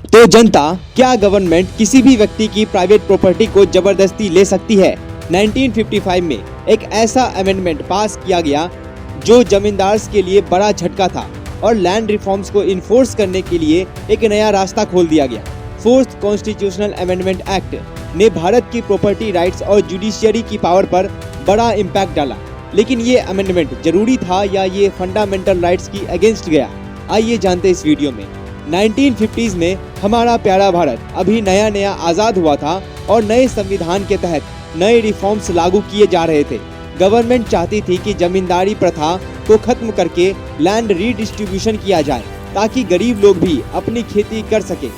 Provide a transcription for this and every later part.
तो जनता, क्या गवर्नमेंट किसी भी व्यक्ति की प्राइवेट प्रॉपर्टी को जबरदस्ती ले सकती है? 1955 में एक ऐसा अमेंडमेंट पास किया गया जो जमींदार के लिए बड़ा झटका था और लैंड रिफॉर्म्स को इन्फोर्स करने के लिए एक नया रास्ता खोल दिया गया। फोर्थ कॉन्स्टिट्यूशनल अमेंडमेंट एक्ट ने भारत की प्रॉपर्टी राइट्स और जुडिशियरी की पावर पर बड़ा इम्पैक्ट डाला। लेकिन ये अमेंडमेंट जरूरी था या ये फंडामेंटल राइट्स की अगेंस्ट गया? आइए जानते इस वीडियो में। 1950s में हमारा प्यारा भारत अभी नया नया आज़ाद हुआ था और नए संविधान के तहत नए रिफॉर्म्स लागू किए जा रहे थे। गवर्नमेंट चाहती थी कि जमींदारी प्रथा को खत्म करके लैंड रीडिस्ट्रीब्यूशन किया जाए ताकि गरीब लोग भी अपनी खेती कर सके।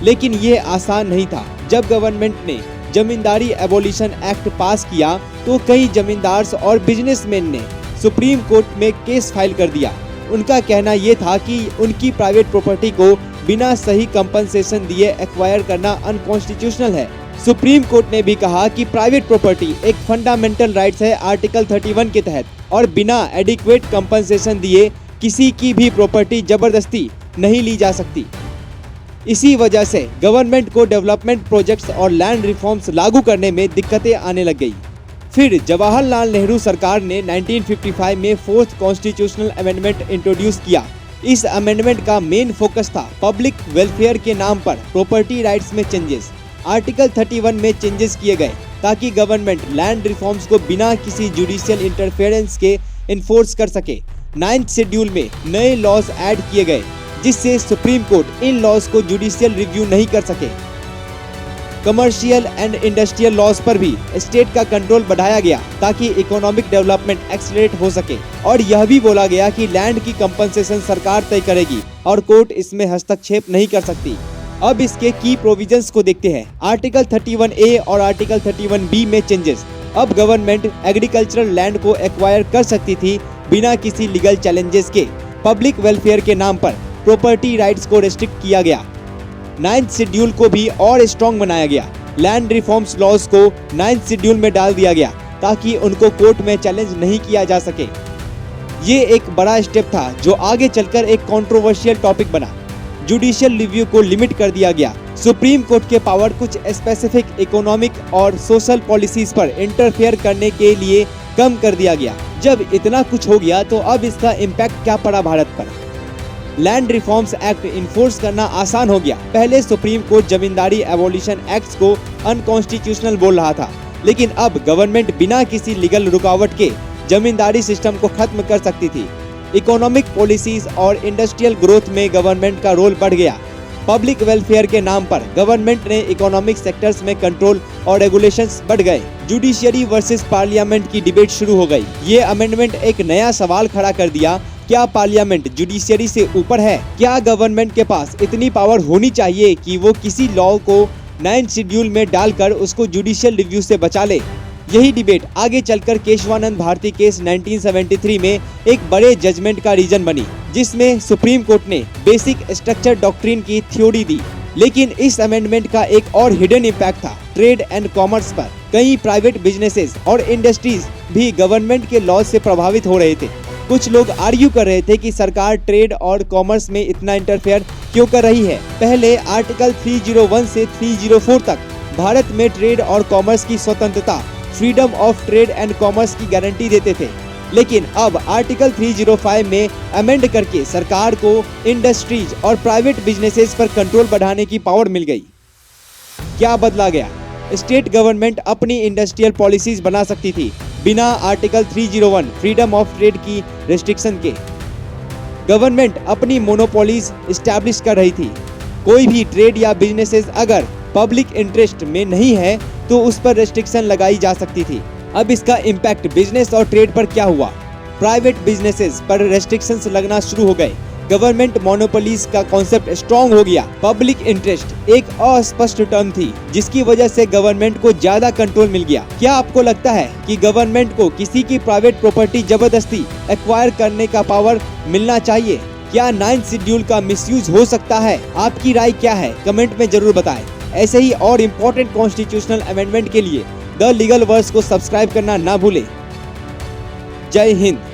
लेकिन ये आसान नहीं था। जब गवर्नमेंट ने जमींदारी एबोलिशन एक्ट पास किया तो कई जमींदार और बिजनेसमैन ने सुप्रीम कोर्ट में केस फाइल कर दिया। उनका कहना ये था कि उनकी प्राइवेट प्रॉपर्टी को बिना सही कंपनसेशन दिए एक्वायर करना अनकॉन्स्टिट्यूशनल है। सुप्रीम कोर्ट ने भी कहा कि प्राइवेट प्रॉपर्टी एक फंडामेंटल राइट्स है आर्टिकल 31 के तहत और बिना एडिक्वेट कंपनसेशन दिए किसी की भी प्रॉपर्टी जबरदस्ती नहीं ली जा सकती। इसी वजह से गवर्नमेंट को डेवलपमेंट प्रोजेक्ट्स और लैंड रिफॉर्म्स लागू करने में दिक्कतें आने लग गई। फिर जवाहरलाल नेहरू सरकार ने 1955 में फोर्थ कॉन्स्टिट्यूशनल अमेंडमेंट इंट्रोड्यूस किया। इस अमेंडमेंट का मेन फोकस था पब्लिक वेलफेयर के नाम पर प्रॉपर्टी राइट्स में चेंजेस। आर्टिकल 31 में चेंजेस किए गए ताकि गवर्नमेंट लैंड रिफॉर्म्स को बिना किसी जुडिशियल इंटरफेरेंस के इन्फोर्स कर सके। 9th शेड्यूल में नए लॉज ऐड किए गए जिससे सुप्रीम कोर्ट इन लॉज को जुडिशियल रिव्यू नहीं कर सके। कमर्शियल एंड इंडस्ट्रियल लॉज पर भी स्टेट का कंट्रोल बढ़ाया गया ताकि इकोनॉमिक डेवलपमेंट एक्सेलरेट हो सके और यह भी बोला गया कि लैंड की कंपनसेशन सरकार तय करेगी और कोर्ट इसमें हस्तक्षेप नहीं कर सकती। अब इसके की प्रोविजंस को देखते हैं। आर्टिकल 31A और आर्टिकल 31B में चेंजेस। अब गवर्नमेंट एग्रीकल्चरल लैंड को एक्वायर कर सकती थी बिना किसी लीगल चैलेंजेस के। पब्लिक वेलफेयर के नाम पर प्रॉपर्टी राइट्स को रेस्ट्रिक्ट किया गया। 9th शेड्यूल को भी और स्ट्रॉन्ग बनाया गया। लैंड रिफॉर्म्स लॉज को 9th शेड्यूल में डाल दिया गया ताकि उनको कोर्ट में चैलेंज नहीं किया जा सके। ये एक बड़ा स्टेप था जो आगे चलकर एक कंट्रोवर्शियल टॉपिक बना। जुडिशियल रिव्यू को लिमिट कर दिया गया। सुप्रीम कोर्ट के पावर कुछ स्पेसिफिक इकोनॉमिक और सोशल पॉलिसीज पर इंटरफेयर करने के लिए कम कर दिया गया। जब इतना कुछ हो गया तो अब इसका इम्पैक्ट क्या पड़ा भारत पर? लैंड रिफॉर्म्स एक्ट इन्फोर्स करना आसान हो गया। पहले सुप्रीम कोर्ट जमींदारी एबोलिशन एक्ट्स को अनकॉन्स्टिट्यूशनल बोल रहा था, लेकिन अब गवर्नमेंट बिना किसी लीगल रुकावट के जमींदारी सिस्टम को खत्म कर सकती थी। इकोनॉमिक पॉलिसीज और इंडस्ट्रियल ग्रोथ में गवर्नमेंट का रोल बढ़ गया। पब्लिक वेलफेयर के नाम पर गवर्नमेंट ने इकोनॉमिक सेक्टर्स में कंट्रोल और रेगुलेशंस बढ़ गए। जुडिशियरी वर्सेस पार्लियामेंट की डिबेट शुरू हो गई। ये अमेंडमेंट एक नया सवाल खड़ा कर दिया, क्या पार्लियामेंट जुडिशियरी से ऊपर है? क्या गवर्नमेंट के पास इतनी पावर होनी चाहिए कि वो किसी लॉ को 9th शेड्यूल में डालकर उसको जुडिशियल रिव्यू से बचा ले? यही डिबेट आगे चलकर केशवानंद भारती केस 1973 में एक बड़े जजमेंट का रीजन बनी, जिसमें सुप्रीम कोर्ट ने बेसिक स्ट्रक्चर डॉक्ट्रिन की थ्योरी दी। लेकिन इस अमेंडमेंट का एक और हिडन इम्पैक्ट था ट्रेड एंड कॉमर्स पर। कई प्राइवेट बिजनेसेस और इंडस्ट्रीज भी गवर्नमेंट के लॉ से प्रभावित हो रहे थे। कुछ लोग आर्ग्यू कर रहे थे कि सरकार ट्रेड और कॉमर्स में इतना इंटरफेयर क्यों कर रही है। पहले आर्टिकल 301 से 304 तक भारत में ट्रेड और कॉमर्स की स्वतंत्रता, freedom of trade and commerce की गारंटी देते थे। लेकिन अब आर्टिकल 305 में अमेंड करके सरकार को इंडस्ट्रीज और प्राइवेट बिजनेसेस पर कंट्रोल बढ़ाने की पावर मिल गई। क्या बदला गया? स्टेट गवर्नमेंट अपनी इंडस्ट्रियल पॉलिसीज बना सकती थी बिना आर्टिकल 301 फ्रीडम ऑफ ट्रेड की रेस्ट्रिक्शन के। गवर्नमेंट अपनी मोनोपोलीज एस्टैब्लिश कर रही थी। कोई भी ट्रेड या बिजनेसेस अगर पब्लिक इंटरेस्ट में नहीं है तो उस पर रेस्ट्रिक्शन लगाई जा सकती थी। अब इसका इम्पैक्ट बिजनेस और ट्रेड पर क्या हुआ? प्राइवेट बिजनेसेस पर रेस्ट्रिक्शंस लगना शुरू हो गए। गवर्नमेंट मोनोपोलीज का कॉन्सेप्ट स्ट्रॉन्ग हो गया। पब्लिक इंटरेस्ट एक अस्पष्ट टर्म थी जिसकी वजह से गवर्नमेंट को ज्यादा कंट्रोल मिल गया। क्या आपको लगता है कि गवर्नमेंट को किसी की प्राइवेट प्रॉपर्टी जबरदस्ती एक्वायर करने का पावर मिलना चाहिए? क्या 9th शेड्यूल का मिसयूज हो सकता है? आपकी राय क्या है? कमेंट में जरूर बताएं। ऐसे ही और इम्पोर्टेंट कॉन्स्टिट्यूशनल अमेंडमेंट के लिए द लीगल वर्स को सब्सक्राइब करना ना भूलें। जय हिंद।